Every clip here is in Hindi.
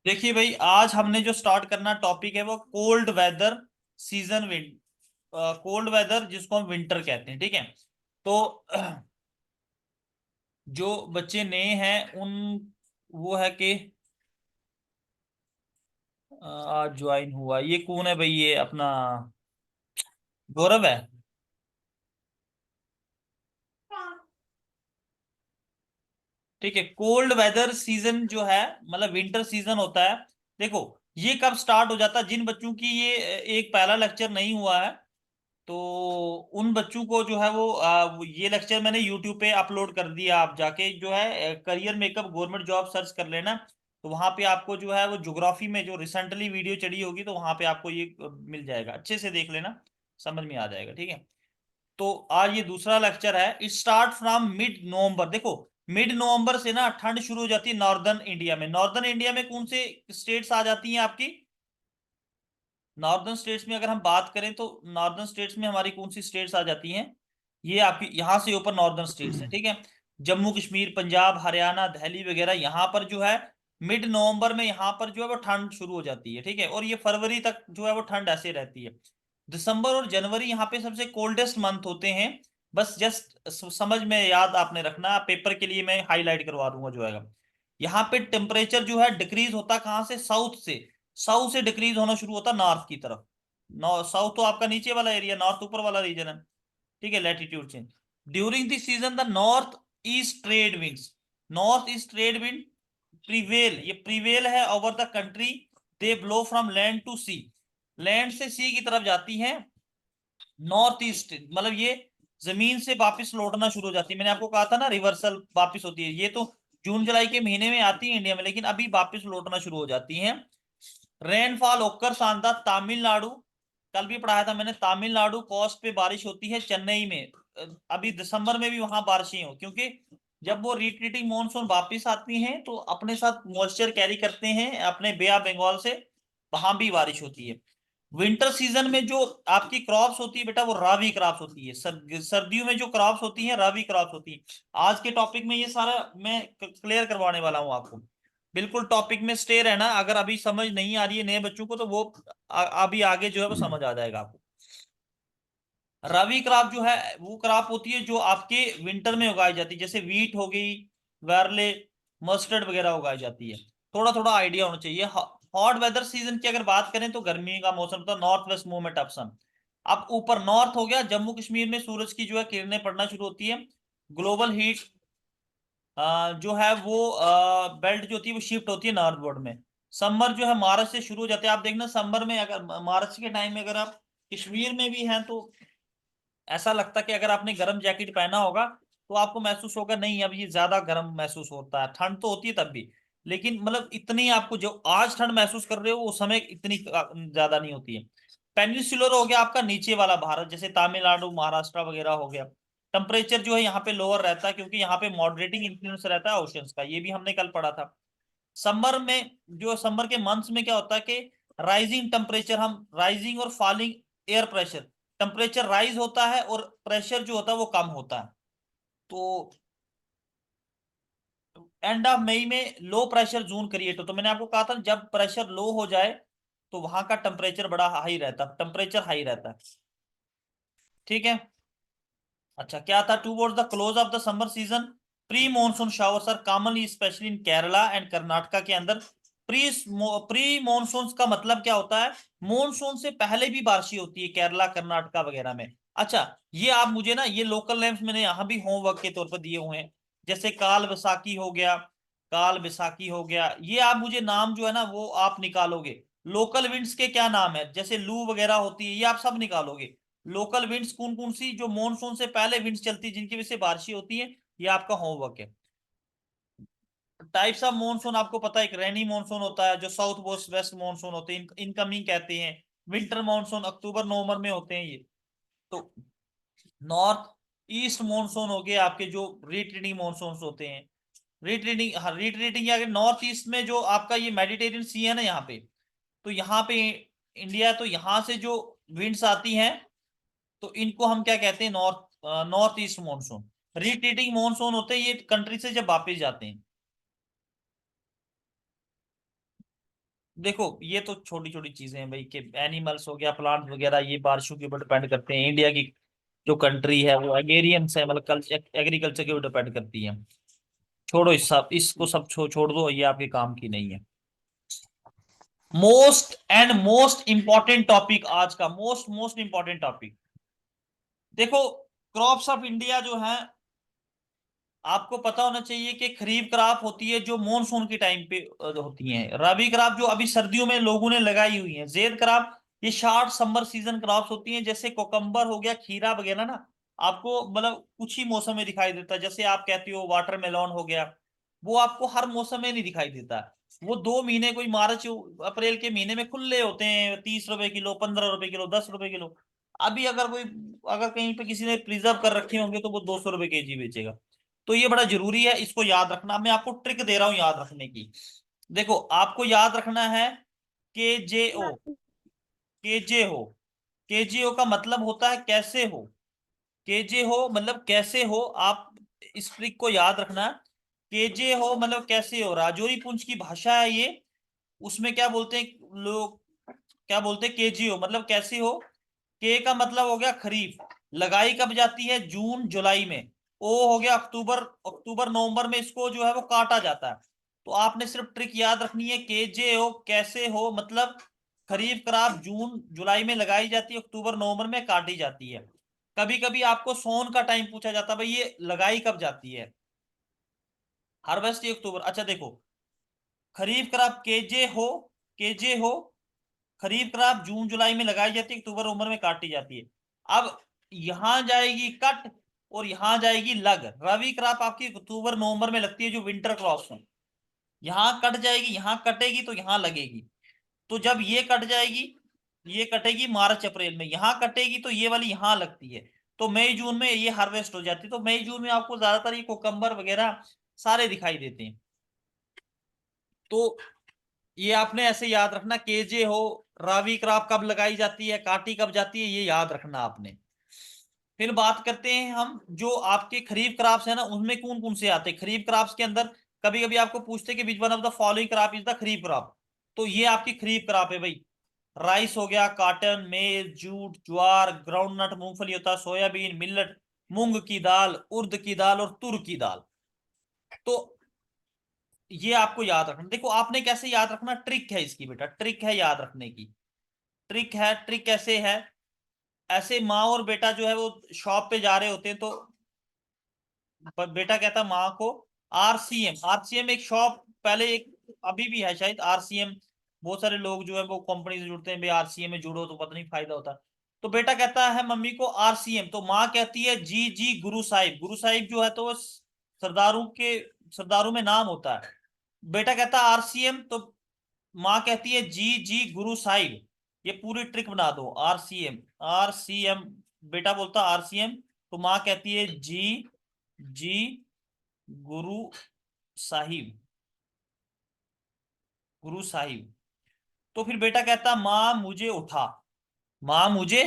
देखिए भाई, आज हमने जो स्टार्ट करना टॉपिक है वो cold weather season wind cold weather जिसको हम विंटर कहते हैं। ठीक है। तो जो बच्चे नए हैं उन वो है कि आज ज्वाइन हुआ, ये कौन है भाई? ये अपना गौरव है। ठीक है। कोल्ड वेदर सीजन जो है मतलब विंटर सीजन होता है। देखो, ये कब स्टार्ट हो जाता है? जिन बच्चों की ये एक पहला लेक्चर नहीं हुआ है तो उन बच्चों को जो है वो ये लेक्चर मैंने यूट्यूब पे अपलोड कर दिया। आप जाके जो है career makeup government job search कर लेना। तो वहां पे आपको जो है वो ज्योग्राफी में जो रिसेंटली वीडियो चढ़ी होगी तो वहां पे आपको ये मिल जाएगा। अच्छे से देख लेना, समझ में आ जाएगा। ठीक है। तो आज ये दूसरा लेक्चर है। इट स्टार्ट फ्रॉम मिड नवंबर। देखो, मिड नवंबर से ना ठंड शुरू हो जाती है नॉर्दर्न इंडिया में। नॉर्दर्न इंडिया में कौन से स्टेट्स आ जाती हैं आपकी? नॉर्दर्न स्टेट्स में अगर हम बात करें तो नॉर्दर्न स्टेट्स में हमारी कौन सी स्टेट्स आ जाती हैं? ये आपकी यहाँ से ऊपर नॉर्दर्न स्टेट्स है। ठीक है। जम्मू कश्मीर, पंजाब, हरियाणा, दिल्ली वगैरह, यहाँ पर जो है मिड नवंबर में यहाँ पर जो है वो ठंड शुरू हो जाती है। ठीक है। और ये फरवरी तक जो है वो ठंड ऐसे रहती है। दिसंबर और जनवरी यहाँ पे सबसे कोल्डेस्ट मंथ होते हैं। बस जस्ट समझ में याद आपने रखना, पेपर के लिए मैं हाईलाइट करवा दूंगा जो है। यहाँ पे टेम्परेचर जो है डिक्रीज होता कहाँ से? साउथ से। साउथ से डिक्रीज होना शुरू होता नॉर्थ की तरफ। साउथ तो आपका नीचे वाला एरिया, नॉर्थ ऊपर वाला रीजन है। ठीक है। Latitude change during this season the north east trade winds, north east trade wind prevail, ये प्रीवेल है over the country. They blow from land to sea, land से सी की तरफ जाती हैं। नॉर्थ ईस्ट मतलब ये जमीन से वापस लौटना शुरू हो जाती है। मैंने आपको कहा था ना रिवर्सल वापस होती है। ये तो जून जुलाई के महीने में आती है इंडिया में, लेकिन अभी वापस लौटना शुरू हो जाती हैं। रेनफॉल ओकर सांदा तमिलनाडु, कल भी पढ़ाया था मैंने, तमिलनाडु कोस्ट पे बारिश होती है। चेन्नई में अभी दिसंबर में भी वहां बारिशें हो, क्योंकि जब वो रिट्रीटिंग मॉनसून वापिस आती हैं तो अपने साथ मॉइस्चर कैरी करते हैं अपने बे ऑफ बंगाल से, वहां भी बारिश होती है। विंटर सीजन में जो आपकी क्रॉप्स होती है बेटा वो रावी क्रॉप्स होती है। सर्दियों में जो क्रॉप्स होती है रावी क्रॉप्स होती है। आज के टॉपिक में ये सारा मैं क्लियर करवाने वाला हूँ आपको। बिल्कुल टॉपिक में स्टे रहना। अगर अभी समझ नहीं आ रही है नए बच्चों को तो वो अभी आगे जो है वो समझ आ जाएगा आपको। रवि क्रॉप जो है वो क्रॉप होती है जो आपके विंटर में उगाई जाती है, जैसे वीट हो गई, वार्ले, मस्टर्ड वगैरह उगाई जाती है। थोड़ा थोड़ा आइडिया होना चाहिए। हॉट वेदर सीजन की अगर बात करें तो गर्मी का मौसम था, नॉर्थ वेस्ट मूवमेंट ऑफ सन। अब ऊपर नॉर्थ हो गया, जम्मू कश्मीर में सूरज की जो है किरणें पड़ना शुरू होती है। ग्लोबल हीट जो है वो बेल्ट जो होती है वो शिफ्ट होती है नॉर्थवर्ड में। समर जो है मार्च से शुरू हो जाते हैं। आप देखना समर में अगर मार्च के टाइम में अगर आप कश्मीर में भी हैं तो ऐसा लगता है कि अगर आपने गर्म जैकेट पहना होगा तो आपको महसूस होगा नहीं अब ये ज्यादा गर्म महसूस होता है। ठंड तो होती है तब भी, लेकिन मतलब इतनी आपको जो आज ठंड महसूस कर रहे हो उस समय इतनी ज्यादा नहीं होती है। पेनिनसुलर हो गया आपका नीचे वाला भारत, जैसे तमिलनाडु, महाराष्ट्र वगैरह हो गया। टेम्परेचर जो है यहाँ पे लोअर रहता है क्योंकि यहाँ पे मॉडरेटिंग इन्फ्लुएंस रहता है ओशियंस का, ये भी हमने कल पढ़ा था। समर में जो समर के मंथ्स में क्या होता है कि राइजिंग टेम्परेचर, हम राइजिंग और falling air pressure, temperature rise होता है और प्रेशर जो होता है वो कम होता है। तो एंड ऑफ मई में लो प्रेशर जोन क्रिएट हो, तो मैंने आपको कहा था जब प्रेशर लो हो जाए तो वहां का टेम्परेचर बड़ा हाई रहता है, टेम्परेचर हाई रहता है। ठीक है। अच्छा, क्या था? Towards the close of the summer season pre monsoon showers are commonly specially in Kerala and Karnataka के अंदर। प्री प्री मॉनसून का मतलब क्या होता है? मॉनसून से पहले भी बारिशें होती है केरला कर्नाटका वगैरह में। अच्छा, ये आप मुझे ना ये लोकल नेम्स मैंने यहाँ भी होमवर्क के तौर पर दिए हुए हैं। जैसे काल बैसाखी हो गया, काल बैसाखी हो गया, ये आप मुझे नाम जो है ना वो आप निकालोगे। लोकल विंड्स के क्या नाम है? जैसे लू वगैरह होती है, ये आप सब निकालोगे। लोकल विंड्स कौन कौन सी जो मॉनसून से पहले विंड्स चलती है जिनकी वजह से बारिशें होती है, ये आपका होमवर्क है। टाइप्स ऑफ मॉनसून आपको पता है, एक रेनी मॉनसून होता है जो साउथ वेस्ट वेस्ट मॉनसून होते हैं, इनकमिंग कहते हैं। विंटर मॉनसून अक्टूबर नवंबर में होते हैं ये। तो नॉर्थ ईस्ट मॉनसून हो गए आपके जो रिट्रीटिंग मॉनसून होते हैं। रिट्रीटिंग, हाँ रिट्रीटिंग या नॉर्थ ईस्ट में जो आपका ये मेडिटेरियन सी है ना यहाँ पे, तो यहाँ पे इंडिया, तो यहाँ से जो विंड्स आती हैं तो इनको हम क्या कहते हैं? North east monsoon. Retreating monsoon होते हैं ये कंट्री से जब वापस जाते हैं। देखो ये तो छोटी छोटी चीजें हैं भाई, कि एनिमल्स हो गया, प्लांट वगैरह, ये बारिशों के ऊपर डिपेंड करते हैं। इंडिया की जो कंट्री है वो एग्रेरियंस है, मतलब कल्चर एग्रीकल्चर के ऊपर डिपेंड करती है। छोड़ो इस सब, इसको सब छोड़ दो, ये आपके काम की नहीं है। मोस्ट इंपॉर्टेंट टॉपिक आज का, मोस्ट इंपॉर्टेंट टॉपिक। देखो, क्रॉप्स ऑफ इंडिया जो है, आपको पता होना चाहिए कि खरीफ क्रॉप होती है जो मॉनसून के टाइम पे होती है। रबी क्रॉप जो अभी सर्दियों में लोगों ने लगाई हुई है। ज़ैद क्रॉप ये शॉर्ट समर सीजन क्रॉप्स होती हैं, जैसे कोकम्बर हो गया, खीरा वगैरह ना, आपको मतलब कुछ ही मौसम में दिखाई देता है। जैसे आप कहते हो वाटरमेलन हो गया, वो आपको हर मौसम में नहीं दिखाई देता। वो 2 महीने, कोई मार्च अप्रैल के महीने में खुले होते हैं, 30 रुपए किलो, 15 रुपए किलो, 10 रुपए किलो। अभी अगर कोई, अगर कहीं पे किसी ने प्रिजर्व कर रखे होंगे तो वो 200 रुपए केजी बेचेगा। तो ये बड़ा जरूरी है, इसको याद रखना। मैं आपको ट्रिक दे रहा हूं याद रखने की। देखो, आपको याद रखना है KJO। KJO, KJO का मतलब होता है कैसे हो। KJO मतलब कैसे हो। आप इस ट्रिक को याद रखना। KJO मतलब कैसे हो, राजौरी पुंछ की भाषा है ये। उसमें क्या बोलते हैं लोग, क्या बोलते हैं, KJO मतलब कैसे हो। के का मतलब हो गया खरीफ, लगाई कब जाती है, जून जुलाई में। ओ हो गया अक्टूबर, अक्टूबर नवंबर में इसको जो है वो काटा जाता है। तो आपने सिर्फ ट्रिक याद रखनी है, KJO कैसे हो मतलब खरीफ क्रॉप जून जुलाई में लगाई जाती है, अक्टूबर नवंबर में काटी जाती है। कभी कभी आपको सोन का टाइम पूछा जाता है, भाई ये लगाई कब जाती है, हार्वेस्ट अक्टूबर। अच्छा देखो, खरीफ क्रॉप केजे हो, खरीफ क्रॉप जून जुलाई में लगाई जाती है, अक्टूबर नवंबर में काटी जाती है। अब यहां जाएगी कट और यहां जाएगी लग। रबी क्रॉप आपकी अक्टूबर नवंबर में लगती है, जो विंटर क्रॉप्स हैं। यहां कट जाएगी, यहां कटेगी तो यहां लगेगी। तो जब ये कट जाएगी, ये कटेगी मार्च अप्रैल में, यहां कटेगी तो ये वाली यहां लगती है। तो मई जून में ये हार्वेस्ट हो जाती है। तो मई जून में आपको ज्यादातर ये कोकम्बर वगैरह सारे दिखाई देते हैं। तो ये आपने ऐसे याद रखना, केजे हो, रावी क्रॉप कब लगाई जाती है, काटी कब जाती है, ये याद रखना आपने। फिर बात करते हैं हम, जो आपके खरीफ क्रॉप्स है ना, उनमें कौन कौन से आते हैं खरीफ क्रॉप्स के अंदर। कभी कभी आपको पूछते हैं कि which one of the following crop is the kharif crop. तो ये आपकी खरीफ क्रॉप है भाई। राइस हो गया, कॉटन, मेज, जूट, ज्वार, ग्राउंडनट, मूंगफली होता है, सोयाबीन, मिलेट, मूंग की दाल, उर्द की दाल और तुर की दाल। तो ये आपको याद रखना। देखो आपने कैसे याद रखना, ट्रिक है इसकी बेटा, ट्रिक है याद रखने की। ट्रिक है, ट्रिक कैसे है, ऐसे माँ और बेटा जो है वो शॉप पे जा रहे होते हैं, तो बेटा कहता माँ को RCM। RCM एक शॉप, पहले एक, अभी भी है शायद RCM। बहुत सारे लोग जो है वो कंपनी से जुड़ते हैं, भाई RCM में जुड़ो तो पता नहीं फायदा होता। तो बेटा कहता है मम्मी को RCM, तो माँ कहती है जी जी गुरु साहिब। गुरु साहिब जो है तो वो सरदारों के, सरदारों में नाम होता है। बेटा कहता है RCM, तो माँ कहती है जी जी गुरु साहिब। ये पूरी ट्रिक बना दो, RCM, RCM। बेटा बोलता RCM, तो माँ कहती है जी जी गुरु साहिब, गुरु साहिब। तो फिर बेटा कहता माँ मुझे उठा, माँ मुझे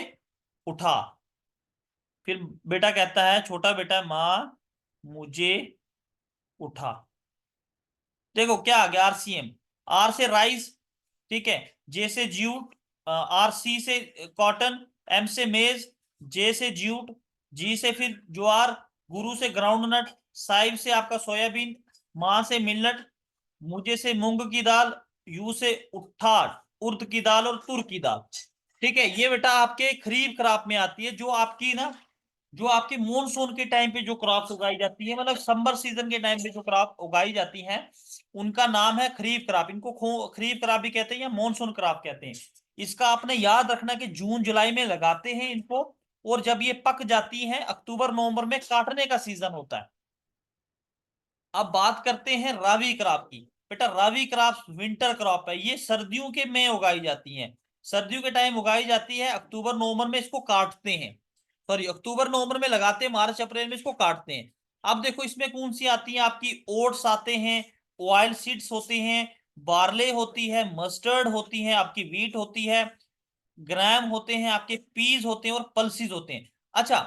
उठा। फिर बेटा कहता है, छोटा बेटा, माँ मुझे उठा। देखो क्या आ गया, RCM। R से राइस, ठीक है, J से जूट, RC से कॉटन, M से मेज, J से जूट, G से फिर ज्वार, गुरु से ग्राउंडनट, साहिब से आपका सोयाबीन, माँ से मिलट, मुझे से मूंग की दाल, यू से उट्ठा, उर्द की दाल और तुर की दाल। ठीक है, ये बेटा आपके खरीफ क्रॉप में आती है, जो आपकी ना, जो आपके मॉनसून के टाइम पे जो क्रॉप्स उगाई जाती है, मतलब समर सीजन के टाइम पे जो क्रॉप उगाई जाती हैं, उनका नाम है खरीफ क्रॉप। इनको खरीफ क्रॉप भी कहते हैं या मॉनसून क्रॉप कहते हैं। इसका आपने याद रखना कि जून जुलाई में लगाते हैं इनको, और जब ये पक जाती हैं अक्टूबर नवंबर में काटने का सीजन होता है। अब बात करते हैं रावी क्रॉप की। बेटा रावी क्रॉप विंटर क्रॉप है, ये सर्दियों के में उगाई जाती हैं। सर्दियों के टाइम उगाई जाती है, अक्टूबर नवंबर में इसको काटते हैं। सॉरी, अक्टूबर नवंबर में लगाते हैं, मार्च अप्रैल में इसको काटते हैं। अब देखो इसमें कौन सी आती है आपकी, ओट्स आते हैं, ऑयल सीड्स होती हैं, बार्ले होती है, मस्टर्ड होती है, आपकी वीट होती है, ग्राम होते हैं, आपके पीज होते हैं और पल्सिस होते हैं। अच्छा,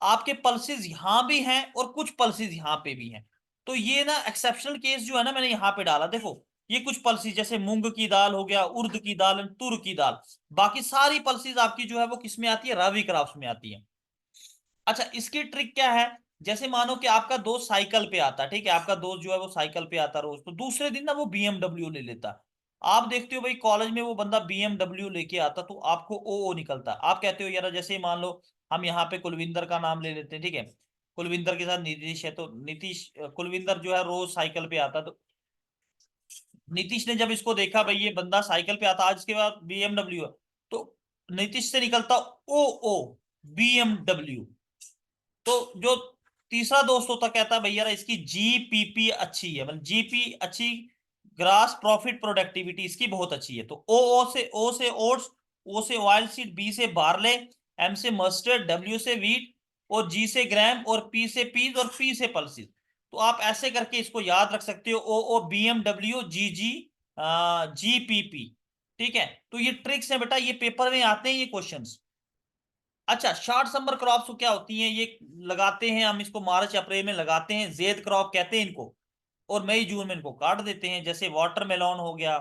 आपके पल्सिस यहां भी हैं और कुछ पल्सिस यहां पे भी हैं। तो ये ना एक्सेप्शनल केस जो है ना, मैंने यहाँ पे डाला। देखो ये कुछ पल्सीज जैसे मूंग की दाल हो गया, उर्द की दाल, तुर की दाल, बाकी सारी पल्सीज आपकी जो है वो किस में आती है, रबी क्रॉप्स में आती है। अच्छा, इसकी ट्रिक क्या है, जैसे मानो कि आपका दोस्त साइकिल पे आता है, ठीक है, आपका दोस्त जो है वो साइकिल पे आता रोज, तो दूसरे दिन ना वो बीएमडब्ल्यू ले लेता। आप देखते हो भाई कॉलेज में वो बंदा बीएमडब्ल्यू लेके आता तो आपको ओ निकलता। आप कहते हो यार, जैसे मान लो हम यहाँ पे कुलविंदर का नाम ले लेते हैं, ठीक है, कुलविंदर के साथ नीतीश है, तो नीतीश कुलविंदर जो है रोज साइकिल पे आता, तो नीतीश ने जब इसको देखा भाई ये बंदा साइकिल पे आता, आज के बाद बीएमडब्ल्यू है, तो नीतीश से निकलता ओ बीएमडब्ल्यू। तो जो तीसरा दोस्त होता कहता है भैया इसकी जीपीपी अच्छी है, मतलब जीपी अच्छी, ग्रास प्रॉफिट प्रोडक्टिविटी इसकी बहुत अच्छी है, तो ओ से ओट्स, ओ से ऑयल सीड, बी से बार्ले, एम से मस्टर्ड, डब्ल्यू से व्हीट, और जी से ग्राम, और पी से पीज, और पी से पल्सिस। तो आप ऐसे करके इसको याद रख सकते हो, O B M W G G G P P. ठीक है, तो ये ट्रिक्स है बेटा, ये पेपर में आते हैं ये क्वेश्चंस। अच्छा, शॉर्ट समर क्रॉप्स क्या होती हैं, ये लगाते हैं हम इसको मार्च अप्रैल में लगाते हैं, जेद क्रॉप कहते हैं इनको, और मई जून में इनको काट देते हैं, जैसे वाटरमेलन हो गया,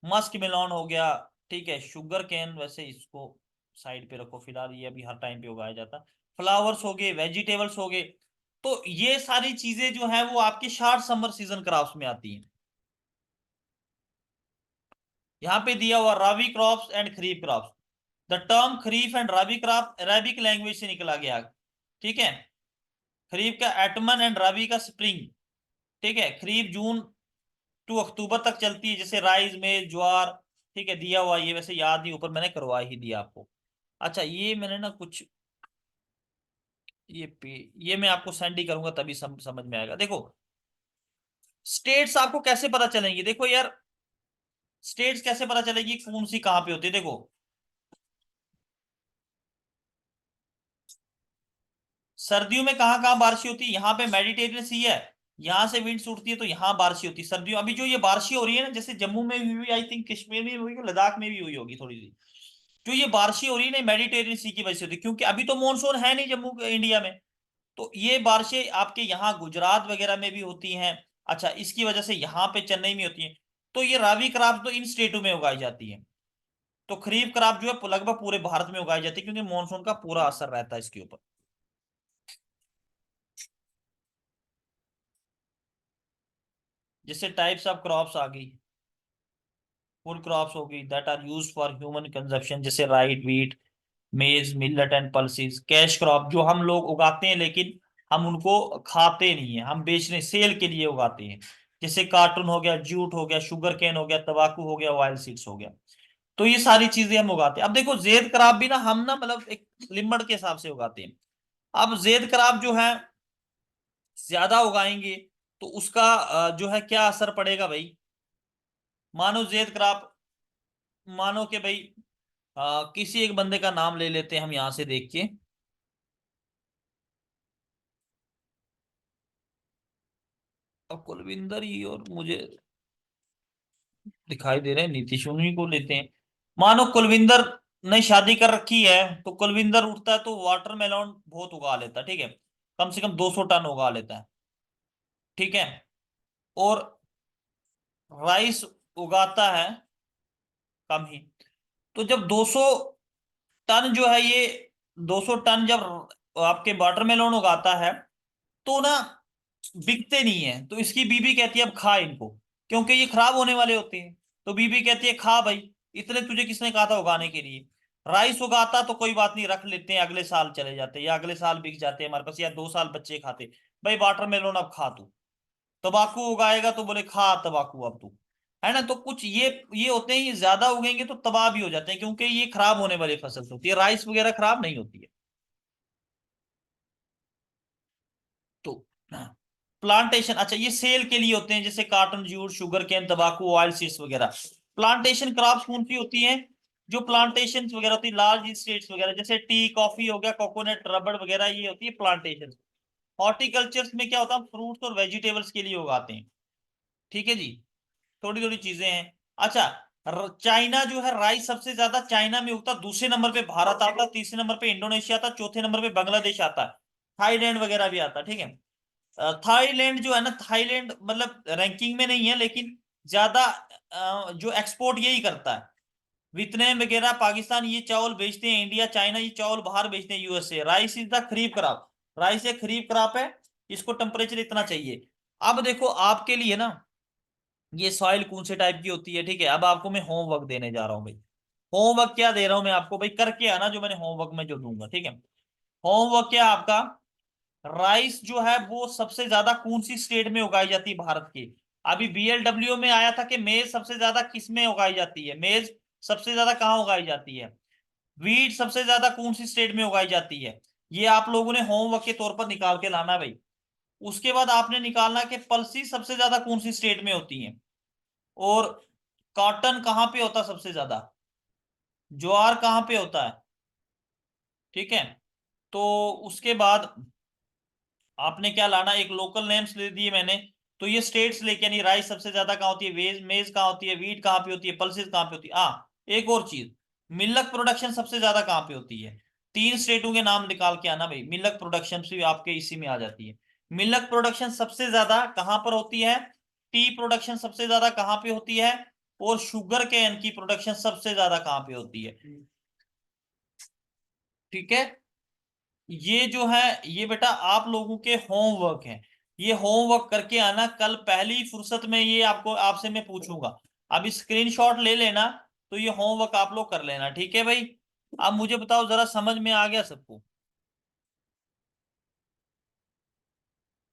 मस्क मेलन हो गया, ठीक है, शुगर कैन, वैसे इसको साइड पे रखो फिलहाल, ये अभी हर टाइम पे उगाया जाता, फ्लावर्स हो गए, वेजिटेबल्स हो गए। तो ये सारी चीजें जो है वो आपकी शॉर्ट समर सीजन क्रॉप्स में आती हैं। यहाँ पे दिया हुआ rabi crops and kharif crops. The term kharif and rabi crop Arabic language से निकला गया, ठीक है। खरीफ का एटमन एंड रबी का स्प्रिंग, ठीक है, खरीफ जून टू अक्टूबर तक चलती है, जैसे राइस में ज्वार, ठीक है, दिया हुआ ये, वैसे याद नहीं, ऊपर मैंने करवा ही दिया आपको। अच्छा, ये मैंने ना कुछ ये मैं आपको सेंड ही करूंगा तभी समझ में आएगा। देखो स्टेट्स आपको कैसे पता चलेंगी, देखो यार स्टेट्स कैसे पता चलेगी कौन सी कहाँ पे होती है, देखो सर्दियों में कहाँ कहाँ बारिश होती है, यहाँ पे मेडिटेरियन सी है, यहाँ से विंड्स उठती है तो यहाँ बारिश होती है सर्दियों। अभी जो ये बारिश हो रही है ना, जैसे जम्मू में भी हुई, आई थिंक कश्मीर में भी हुई, लद्दाख में भी हुई होगी थोड़ी सी, जो ये बारिश हो रही है ना मेडिटेरियन सी की वजह से होती है, क्योंकि अभी तो मॉनसून है नहीं जम्मू इंडिया में। तो ये बारिशें आपके यहाँ गुजरात वगैरह में भी होती हैं। अच्छा, इसकी वजह से यहाँ पे चेन्नई में होती है। तो ये राबी क्रॉप तो इन स्टेटों में उगाई जाती है। तो खरीफ क्रॉप जो है लगभग पूरे भारत में उगाई जाती है, क्योंकि मॉनसून का पूरा असर रहता है इसके ऊपर। जैसे टाइप्स ऑफ क्रॉप्स आ गई, फूड क्रॉप्स हो गई that are used for human consumption, जैसे rice, wheat, maize, millet and pulses. Cash crop जो हम लोग उगाते हैं लेकिन हम उनको खाते नहीं है, हम बेचने सेल के लिए उगाते हैं, जैसे कार्टून हो गया, जूट हो गया, शुगर केन हो गया, तंबाकू हो गया, ऑयल सीड्स हो गया। तो ये सारी चीजें हम उगाते हैं। अब देखो जेद क्रॉप भी ना हम ना मतलब एक लिमिट के हिसाब से उगाते हैं। अब जेद क्रॉप जो है ज्यादा उगाएंगे तो उसका जो है क्या असर पड़ेगा भाई। मानो जेद क्रॉप, मानो कि भाई किसी एक बंदे का नाम ले लेते हैं हम यहां से देख के। अब कुलविंदर ही और मुझे दिखाई दे रहे हैं, नीतीश उन्हीं को लेते हैं। मानो कुलविंदर ने शादी कर रखी है, तो कुलविंदर उठता है तो वाटरमेलन बहुत उगा लेता है, ठीक है, कम से कम 200 टन उगा लेता है, ठीक है। और राइस उगाता है कम ही। तो जब 200 टन जो है ये, 200 टन जब आपके वाटरमेलन उगाता है, तो ना बिकते नहीं है, तो इसकी बीबी कहती है अब खा इनको, क्योंकि ये खराब होने वाले होते हैं। तो बीबी कहती है खा भाई, इतने तुझे किसने कहा था उगाने के लिए। राइस उगाता तो कोई बात नहीं, रख लेते हैं, अगले साल चले जाते हैं, या अगले साल बिक जाते हैं हमारे पास, या 2 साल बच्चे खाते। भाई वाटरमेलन अब खा तू। तंबाकू उगाएगा तो बोले खा तंबाकू अब तू, है ना। तो कुछ ये होते हैं, ये ज्यादा उगेंगे तो तबाह भी हो जाते हैं, क्योंकि ये खराब होने वाली फसल होती है, राइस वगैरह खराब नहीं होती है। तो प्लांटेशन, अच्छा ये सेल के लिए होते हैं, जैसे कार्टन जूट, शुगर केन, तंबाकू, ऑयल सीड्स वगैरह। प्लांटेशन क्रॉप्स कौन सी होती हैं, जो प्लांटेशन वगैरह होती है लार्ज स्टेट्स वगैरह, जैसे टी, कॉफी हो गया, कोकोनट, रबड़ वगैरह, ये होती है प्लांटेशन। हॉर्टिकल्चर में क्या होता है, फ्रूट्स और वेजिटेबल्स के लिए उगाते हैं, ठीक है जी। थोड़ी थोड़ी चीजें हैं। अच्छा, चाइना जो है राइस सबसे ज्यादा चाइना में उगता, दूसरे नंबर पे भारत आता, तीसरे नंबर पे इंडोनेशिया आता, चौथे नंबर पे बांग्लादेश आता है, थाईलैंड वगैरह भी आता, ठीक है। थाईलैंड जो है ना, थाईलैंड मतलब रैंकिंग में नहीं है, लेकिन ज्यादा जो एक्सपोर्ट यही करता है। वियतनाम वगैरह, पाकिस्तान ये चावल बेचते हैं, इंडिया चाइना ये चावल बाहर बेचते हैं USA. Rice is the kharif crop, rice एक खरीफ क्रॉप है, इसको टेम्परेचर इतना चाहिए। अब देखो आपके लिए ना, ये सॉइल कौन से टाइप की होती है, ठीक है। अब आपको मैं होमवर्क देने जा रहा हूँ भाई। होमवर्क क्या दे रहा हूं मैं आपको भाई, करके आना जो मैंने होमवर्क में जो दूंगा, ठीक है। होमवर्क क्या आपका, राइस जो है वो सबसे ज्यादा कौन सी स्टेट में उगाई जाती है भारत की। अभी बीएलडब्ल्यू में आया था कि मेज सबसे ज्यादा किस में उगाई जाती है, मेज सबसे ज्यादा कहाँ उगाई जाती है, वीट सबसे ज्यादा कौन सी स्टेट में उगाई जाती है। ये आप लोगों ने होमवर्क के तौर पर निकाल के लाना भाई। उसके बाद आपने निकालना कि पल्सीज सबसे ज्यादा कौन सी स्टेट में होती है, और कॉटन कहाँ पे होता है सबसे ज्यादा, ज्वार कहाँ पे होता है, ठीक है। तो उसके बाद आपने क्या लाना, एक लोकल नेम्स ले दिए मैंने, तो ये स्टेट्स लेके, यानी राइस सबसे ज्यादा कहाँ होती है, वेज मेज कहाँ होती है, वीट कहाँ पे होती है, पल्सेस कहाँ पे होती है। एक और चीज, मिल्क प्रोडक्शन सबसे ज्यादा कहाँ पे होती है। तीन स्टेटों के नाम निकाल के आना भाई, मिल्क प्रोडक्शन भी आपके इसी में आ जाती है। मिल्क प्रोडक्शन सबसे ज्यादा कहाँ पर होती है, टी प्रोडक्शन सबसे ज्यादा कहाँ पे होती है, और शुगर केन की प्रोडक्शन सबसे ज्यादा कहाँ पे होती है, ठीक है। ये जो है, ये बेटा आप लोगों के होमवर्क है, ये होमवर्क करके आना, कल पहली फुर्सत में ये आपको आपसे मैं पूछूंगा। अभी स्क्रीनशॉट ले लेना, तो ये होमवर्क आप लोग कर लेना, ठीक है भाई। अब मुझे बताओ जरा, समझ में आ गया सबको।